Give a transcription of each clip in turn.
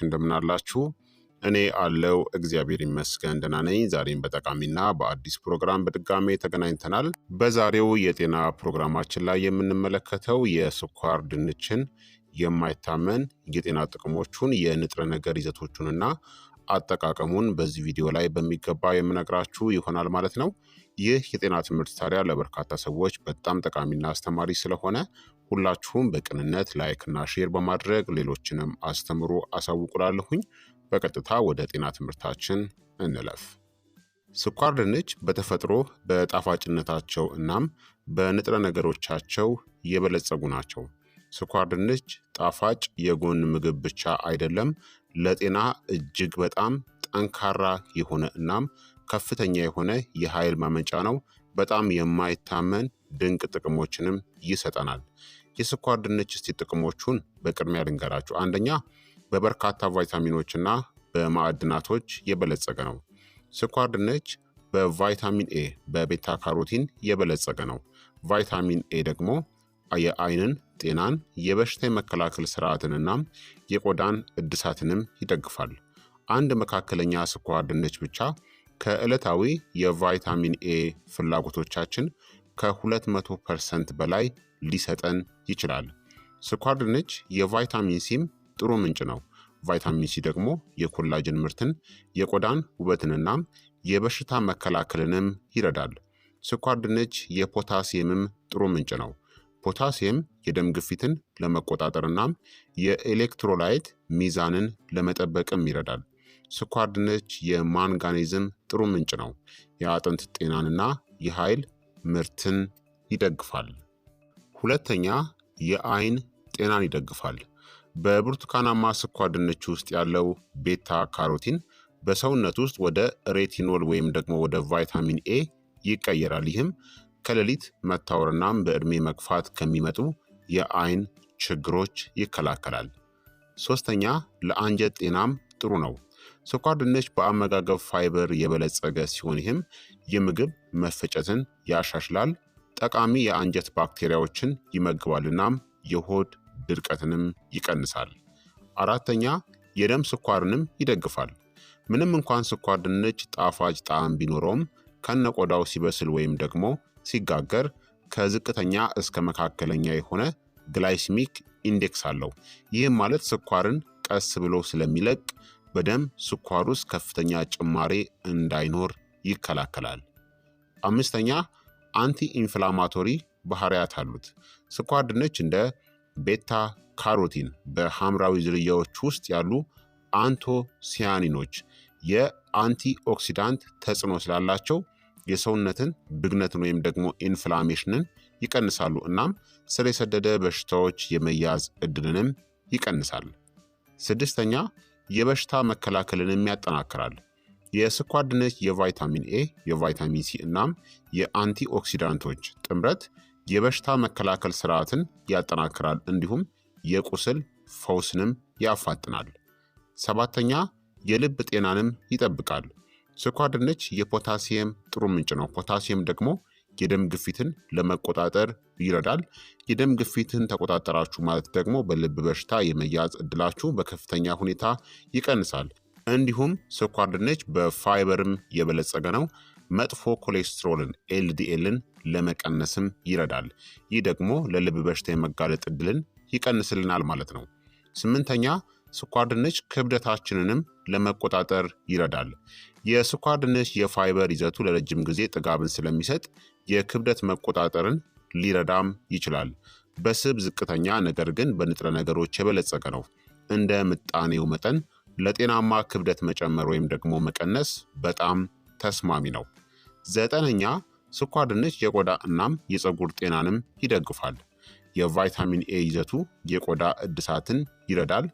እንደምን አላችሁ? እኔ አለው እግዚአብሔር ይመስገን ደህና ነኝ። ዛሬም በጠቃሚና በአዲስ ፕሮግራም በድጋሜ ተገናኝተናል። በዛሬው የጤና ፕሮግራማችን ላይ የምንመለከተው የስኳር ድንችን የማይታመን የጤና ጥቅሞቹን፣ የንጥረ ነገር ይዘቶቹንና አጠቃቀሙን በዚህ ቪዲዮ ላይ በሚገባ የምነግራችሁ ይሆናል ማለት ነው። ይህ የጤና ትምህርት ታዲያ ለበርካታ ሰዎች በጣም ጠቃሚና አስተማሪ ስለሆነ ሁላችሁም በቅንነት ላይክና ሼር በማድረግ ሌሎችንም አስተምሩ አሳውቁላለሁኝ። በቀጥታ ወደ ጤና ትምህርታችን እንለፍ። ስኳር ድንች በተፈጥሮ በጣፋጭነታቸው እናም በንጥረ ነገሮቻቸው የበለጸጉ ናቸው። ስኳር ድንች ጣፋጭ የጎን ምግብ ብቻ አይደለም፣ ለጤና እጅግ በጣም ጠንካራ የሆነ እናም ከፍተኛ የሆነ የኃይል ማመንጫ ነው። በጣም የማይታመን ድንቅ ጥቅሞችንም ይሰጠናል። የስኳር ድንች እስቲ ጥቅሞቹን በቅድሚያ ልንገራችሁ። አንደኛ፣ በበርካታ ቫይታሚኖችና በማዕድናቶች የበለጸገ ነው። ስኳር ድንች በቫይታሚን ኤ፣ በቤታ ካሮቲን የበለጸገ ነው። ቫይታሚን ኤ ደግሞ የአይንን ጤናን፣ የበሽታ የመከላከል ስርዓትንና የቆዳን እድሳትንም ይደግፋል። አንድ መካከለኛ ስኳር ድንች ብቻ ከዕለታዊ የቫይታሚን ኤ ፍላጎቶቻችን ከ200% በላይ ሊሰጠን ይችላል። ስኳር ድንች የቫይታሚን ሲም ጥሩ ምንጭ ነው። ቫይታሚን ሲ ደግሞ የኮላጅን ምርትን፣ የቆዳን ውበትንና የበሽታ መከላከልንም ይረዳል። ስኳር ድንች የፖታሲየምም ጥሩ ምንጭ ነው። ፖታሲየም የደም ግፊትን ለመቆጣጠርና የኤሌክትሮላይት ሚዛንን ለመጠበቅም ይረዳል። ስኳር ድንች የማንጋኔዝም ጥሩ ምንጭ ነው። የአጥንት ጤናንና የኃይል ምርትን ይደግፋል። ሁለተኛ፣ የአይን ጤናን ይደግፋል። በብርቱካናማ ስኳር ድንች ውስጥ ያለው ቤታ ካሮቲን በሰውነት ውስጥ ወደ ሬቲኖል ወይም ደግሞ ወደ ቫይታሚን ኤ ይቀየራል። ይህም ከሌሊት መታወርናም በዕድሜ መግፋት ከሚመጡ የአይን ችግሮች ይከላከላል። ሶስተኛ፣ ለአንጀት ጤናም ጥሩ ነው። ስኳር ድንች በአመጋገብ ፋይበር የበለጸገ ሲሆን ይህም የምግብ መፈጨትን ያሻሽላል፣ ጠቃሚ የአንጀት ባክቴሪያዎችን ይመግባል እናም የሆድ ድርቀትንም ይቀንሳል። አራተኛ፣ የደም ስኳርንም ይደግፋል። ምንም እንኳን ስኳር ድንች ጣፋጭ ጣዕም ቢኖረውም ከነቆዳው ሲበስል ወይም ደግሞ ሲጋገር ከዝቅተኛ እስከ መካከለኛ የሆነ ግላይሲሚክ ኢንዴክስ አለው። ይህም ማለት ስኳርን ቀስ ብሎ ስለሚለቅ በደም ስኳር ውስጥ ከፍተኛ ጭማሬ እንዳይኖር ይከላከላል። አምስተኛ፣ አንቲ ኢንፍላማቶሪ ባህሪያት አሉት። ስኳር ድንች እንደ ቤታ ካሮቲን በሐምራዊ ዝርያዎች ውስጥ ያሉ አንቶሲያኒኖች የአንቲ ኦክሲዳንት ተጽዕኖ ስላላቸው የሰውነትን ብግነትን ወይም ደግሞ ኢንፍላሜሽንን ይቀንሳሉ እናም ስር የሰደደ በሽታዎች የመያዝ እድልንም ይቀንሳል። ስድስተኛ፣ የበሽታ መከላከልንም ያጠናክራል። የስኳር ድንች የቫይታሚን ኤ፣ የቫይታሚን ሲ እናም የአንቲ ኦክሲዳንቶች ጥምረት የበሽታ መከላከል ስርዓትን ያጠናክራል እንዲሁም የቁስል ፈውስንም ያፋጥናል። ሰባተኛ፣ የልብ ጤናንም ይጠብቃል። ስኳር ድንች የፖታሲየም ጥሩ ምንጭ ነው። ፖታሲየም ደግሞ የደም ግፊትን ለመቆጣጠር ይረዳል። የደም ግፊትን ተቆጣጠራችሁ ማለት ደግሞ በልብ በሽታ የመያዝ እድላችሁ በከፍተኛ ሁኔታ ይቀንሳል። እንዲሁም ስኳር ድንች በፋይበርም የበለጸገ ነው። መጥፎ ኮሌስትሮልን ኤልዲኤልን ለመቀነስም ይረዳል። ይህ ደግሞ ለልብ በሽታ የመጋለጥ እድልን ይቀንስልናል ማለት ነው። ስምንተኛ፣ ስኳር ድንች ክብደታችንንም ለመቆጣጠር ይረዳል። የስኳር ድንች የፋይበር ይዘቱ ለረጅም ጊዜ ጥጋብን ስለሚሰጥ የክብደት መቆጣጠርን ሊረዳም ይችላል። በስብ ዝቅተኛ ነገር ግን በንጥረ ነገሮች የበለጸገ ነው። እንደ ምጣኔው መጠን ለጤናማ ክብደት መጨመር ወይም ደግሞ መቀነስ በጣም ተስማሚ ነው። ዘጠነኛ፣ ስኳር ድንች የቆዳ እናም የፀጉር ጤናንም ይደግፋል። የቫይታሚን ኤ ይዘቱ የቆዳ እድሳትን ይረዳል።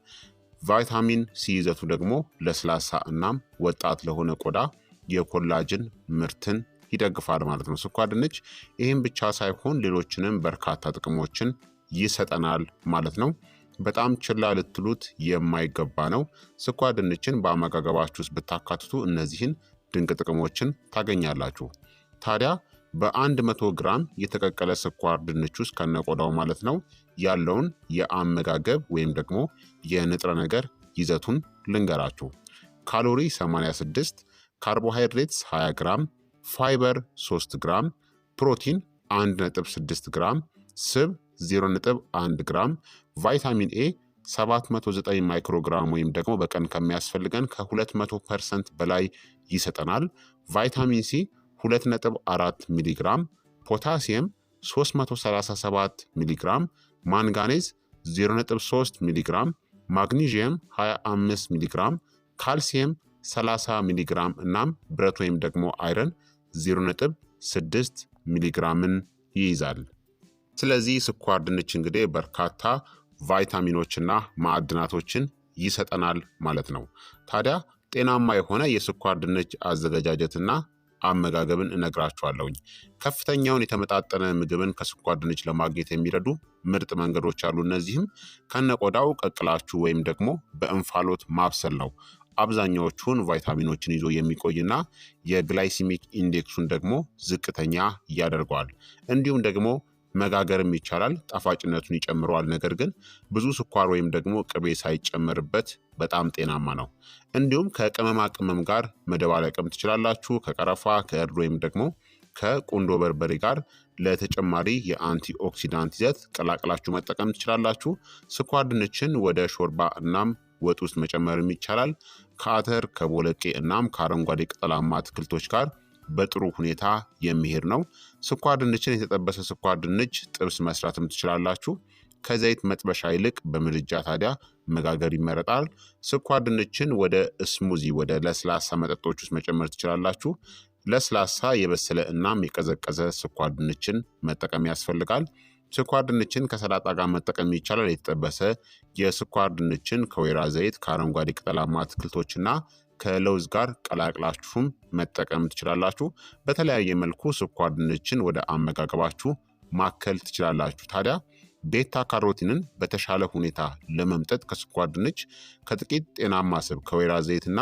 ቫይታሚን ሲ ይዘቱ ደግሞ ለስላሳ እናም ወጣት ለሆነ ቆዳ የኮላጅን ምርትን ይደግፋል ማለት ነው ስኳር ድንች። ይህም ብቻ ሳይሆን ሌሎችንም በርካታ ጥቅሞችን ይሰጠናል ማለት ነው። በጣም ችላ ልትሉት የማይገባ ነው። ስኳር ድንችን በአመጋገባችሁ ውስጥ ብታካትቱ እነዚህን ድንቅ ጥቅሞችን ታገኛላችሁ። ታዲያ በ100 ግራም የተቀቀለ ስኳር ድንች ውስጥ ከነቆዳው ማለት ነው ያለውን የአመጋገብ ወይም ደግሞ የንጥረ ነገር ይዘቱን ልንገራችሁ። ካሎሪ 86፣ ካርቦሃይድሬትስ 20 ግራም፣ ፋይበር 3 ግራም፣ ፕሮቲን 1.6 ግራም፣ ስብ 0.1 ግራም፣ ቫይታሚን ኤ 709 ማይክሮግራም ወይም ደግሞ በቀን ከሚያስፈልገን ከ200% በላይ ይሰጠናል። ቫይታሚን ሲ 2.4 ሚሊግራም፣ ፖታሲየም 337 ሚሊግራም፣ ማንጋኔዝ 0.3 ሚሊግራም፣ ማግኒዥየም 25 ሚሊግራም፣ ካልሲየም 30 ሚሊግራም እናም ብረት ወይም ደግሞ አይረን 0.6 ሚሊግራምን ይይዛል። ስለዚህ ስኳር ድንች እንግዲህ በርካታ ቫይታሚኖችና ማዕድናቶችን ይሰጠናል ማለት ነው። ታዲያ ጤናማ የሆነ የስኳር ድንች አዘገጃጀትና አመጋገብን እነግራችኋለሁኝ። ከፍተኛውን የተመጣጠነ ምግብን ከስኳር ድንች ለማግኘት የሚረዱ ምርጥ መንገዶች አሉ። እነዚህም ከነቆዳው ቀቅላችሁ ወይም ደግሞ በእንፋሎት ማብሰል ነው። አብዛኛዎቹን ቫይታሚኖችን ይዞ የሚቆይና የግላይሲሚክ ኢንዴክሱን ደግሞ ዝቅተኛ ያደርገዋል። እንዲሁም ደግሞ መጋገርም ይቻላል፣ ጣፋጭነቱን ይጨምረዋል። ነገር ግን ብዙ ስኳር ወይም ደግሞ ቅቤ ሳይጨመርበት በጣም ጤናማ ነው። እንዲሁም ከቅመማ ቅመም ጋር መደባለቅም ትችላላችሁ። ከቀረፋ፣ ከእርድ ወይም ደግሞ ከቁንዶ በርበሬ ጋር ለተጨማሪ የአንቲ ኦክሲዳንት ይዘት ቀላቅላችሁ መጠቀም ትችላላችሁ። ስኳር ድንችን ወደ ሾርባ እናም ወጥ ውስጥ መጨመርም ይቻላል። ከአተር፣ ከቦለቄ እናም ከአረንጓዴ ቅጠላማ አትክልቶች ጋር በጥሩ ሁኔታ የሚሄድ ነው። ስኳር ድንችን የተጠበሰ ስኳር ድንች ጥብስ መስራትም ትችላላችሁ። ከዘይት መጥበሻ ይልቅ በምድጃ ታዲያ መጋገር ይመረጣል። ስኳር ድንችን ወደ ስሙዚ ወደ ለስላሳ መጠጦች ውስጥ መጨመር ትችላላችሁ። ለስላሳ የበሰለ እናም የቀዘቀዘ ስኳር ድንችን መጠቀም ያስፈልጋል። ስኳር ድንችን ከሰላጣ ጋር መጠቀም ይቻላል። የተጠበሰ የስኳር ድንችን ከወይራ ዘይት፣ ከአረንጓዴ ቅጠላማ አትክልቶችና ከለውዝ ጋር ቀላቅላችሁም መጠቀም ትችላላችሁ። በተለያየ መልኩ ስኳር ድንችን ወደ አመጋገባችሁ ማከል ትችላላችሁ። ታዲያ ቤታ ካሮቲንን በተሻለ ሁኔታ ለመምጠጥ ከስኳር ድንች ከጥቂት ጤናማ ስብ ከወይራ ዘይትና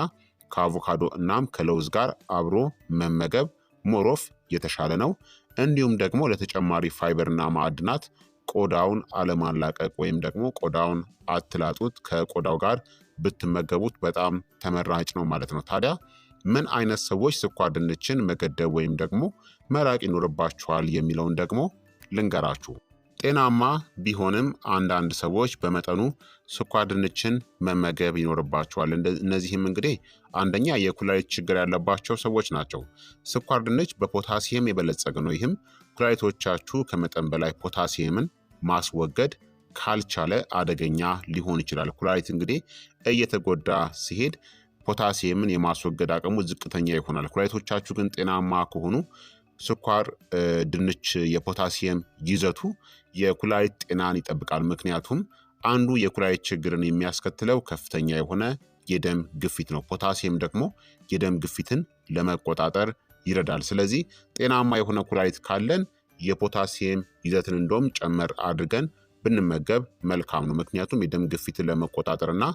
ከአቮካዶ እናም ከለውዝ ጋር አብሮ መመገብ ሞሮፍ የተሻለ ነው። እንዲሁም ደግሞ ለተጨማሪ ፋይበርና ማዕድናት ቆዳውን አለማላቀቅ ወይም ደግሞ ቆዳውን አትላጡት፣ ከቆዳው ጋር ብትመገቡት በጣም ተመራጭ ነው ማለት ነው። ታዲያ ምን አይነት ሰዎች ስኳር ድንችን መገደብ ወይም ደግሞ መራቅ ይኖርባቸዋል የሚለውን ደግሞ ልንገራችሁ። ጤናማ ቢሆንም አንዳንድ ሰዎች በመጠኑ ስኳር ድንችን መመገብ ይኖርባቸዋል። እነዚህም እንግዲህ አንደኛ የኩላሊት ችግር ያለባቸው ሰዎች ናቸው። ስኳር ድንች በፖታሲየም የበለጸገ ነው። ይህም ኩላሊቶቻችሁ ከመጠን በላይ ፖታሲየምን ማስወገድ ካልቻለ አደገኛ ሊሆን ይችላል። ኩላሊት እንግዲህ እየተጎዳ ሲሄድ ፖታሲየምን የማስወገድ አቅሙ ዝቅተኛ ይሆናል። ኩላሊቶቻችሁ ግን ጤናማ ከሆኑ ስኳር ድንች የፖታሲየም ይዘቱ የኩላሊት ጤናን ይጠብቃል። ምክንያቱም አንዱ የኩላሊት ችግርን የሚያስከትለው ከፍተኛ የሆነ የደም ግፊት ነው። ፖታሲየም ደግሞ የደም ግፊትን ለመቆጣጠር ይረዳል። ስለዚህ ጤናማ የሆነ ኩላሊት ካለን የፖታሲየም ይዘትን እንደውም ጨመር አድርገን ብንመገብ መልካም ነው። ምክንያቱም የደም ግፊትን ለመቆጣጠር እና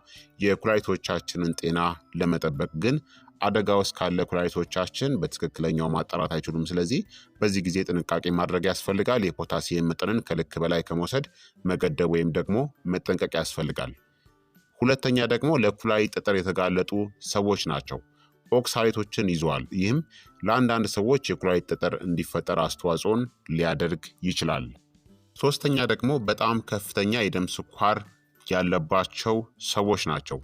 የኩላሊቶቻችንን ጤና ለመጠበቅ ግን አደጋ ውስጥ ካለ ኩላሊቶቻችን በትክክለኛው ማጣራት አይችሉም። ስለዚህ በዚህ ጊዜ ጥንቃቄ ማድረግ ያስፈልጋል። የፖታሲየም መጠንን ከልክ በላይ ከመውሰድ መገደብ ወይም ደግሞ መጠንቀቅ ያስፈልጋል። ሁለተኛ ደግሞ ለኩላሊት ጠጠር የተጋለጡ ሰዎች ናቸው። ኦክሳሌቶችን ይዘዋል። ይህም ለአንዳንድ ሰዎች የኩላሊት ጠጠር እንዲፈጠር አስተዋጽኦን ሊያደርግ ይችላል። ሶስተኛ ደግሞ በጣም ከፍተኛ የደም ስኳር ያለባቸው ሰዎች ናቸው።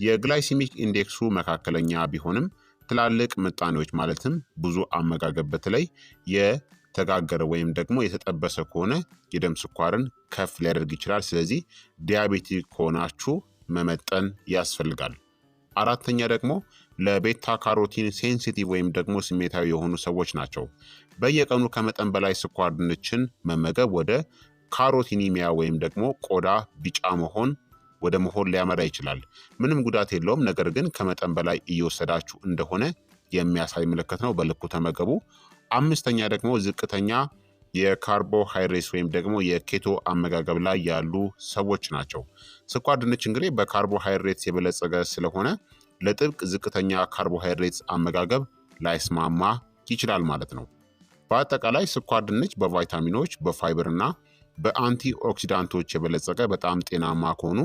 የግላይሲሚክ ኢንዴክሱ መካከለኛ ቢሆንም ትላልቅ ምጣኔዎች ማለትም ብዙ አመጋገብ በተለይ የተጋገረ ወይም ደግሞ የተጠበሰ ከሆነ የደም ስኳርን ከፍ ሊያደርግ ይችላል። ስለዚህ ዲያቤቲክ ከሆናችሁ መመጠን ያስፈልጋል። አራተኛ ደግሞ ለቤታ ካሮቲን ሴንሲቲቭ ወይም ደግሞ ስሜታዊ የሆኑ ሰዎች ናቸው። በየቀኑ ከመጠን በላይ ስኳር ድንችን መመገብ ወደ ካሮቲኒሚያ ወይም ደግሞ ቆዳ ቢጫ መሆን ሊያመራ ይችላል። ምንም ጉዳት የለውም፣ ነገር ግን ከመጠን በላይ እየወሰዳችሁ እንደሆነ የሚያሳይ ምልክት ነው። በልኩ ተመገቡ። አምስተኛ ደግሞ ዝቅተኛ የካርቦሃይድሬትስ ወይም ደግሞ የኬቶ አመጋገብ ላይ ያሉ ሰዎች ናቸው። ስኳር ድንች እንግዲህ በካርቦሃይድሬትስ የበለጸገ ስለሆነ ለጥብቅ ዝቅተኛ ካርቦሃይድሬትስ አመጋገብ ላይስማማ ይችላል ማለት ነው። በአጠቃላይ ስኳር ድንች በቫይታሚኖች፣ በፋይበር እና በአንቲ ኦክሲዳንቶች የበለጸገ በጣም ጤናማ ከሆኑ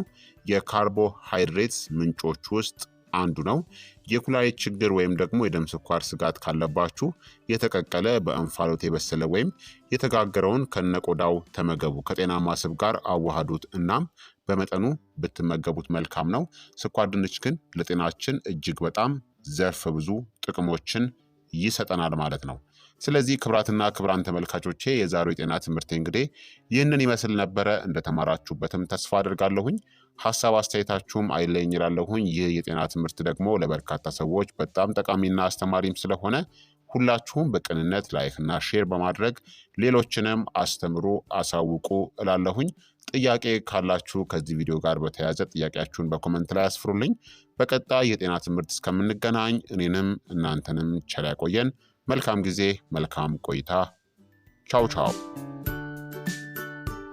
የካርቦሃይድሬትስ ምንጮች ውስጥ አንዱ ነው። የኩላሊት ችግር ወይም ደግሞ የደም ስኳር ስጋት ካለባችሁ የተቀቀለ በእንፋሎት የበሰለ ወይም የተጋገረውን ከነቆዳው ተመገቡ። ከጤናማ ስብ ጋር አዋሃዱት እናም በመጠኑ ብትመገቡት መልካም ነው። ስኳር ድንች ግን ለጤናችን እጅግ በጣም ዘርፈ ብዙ ጥቅሞችን ይሰጠናል ማለት ነው። ስለዚህ ክቡራትና ክቡራን ተመልካቾቼ የዛሬው የጤና ትምህርት እንግዲህ ይህንን ይመስል ነበረ። እንደተማራችሁበትም ተስፋ አድርጋለሁኝ። ሀሳብ አስተያየታችሁም አይለኝ ይላለሁኝ። ይህ የጤና ትምህርት ደግሞ ለበርካታ ሰዎች በጣም ጠቃሚና አስተማሪም ስለሆነ ሁላችሁም በቅንነት ላይክና ሼር በማድረግ ሌሎችንም አስተምሩ፣ አሳውቁ እላለሁኝ። ጥያቄ ካላችሁ ከዚህ ቪዲዮ ጋር በተያያዘ ጥያቄያችሁን በኮመንት ላይ አስፍሩልኝ። በቀጣይ የጤና ትምህርት እስከምንገናኝ እኔንም እናንተንም ቸር ያቆየን። መልካም ጊዜ፣ መልካም ቆይታ። ቻው ቻው።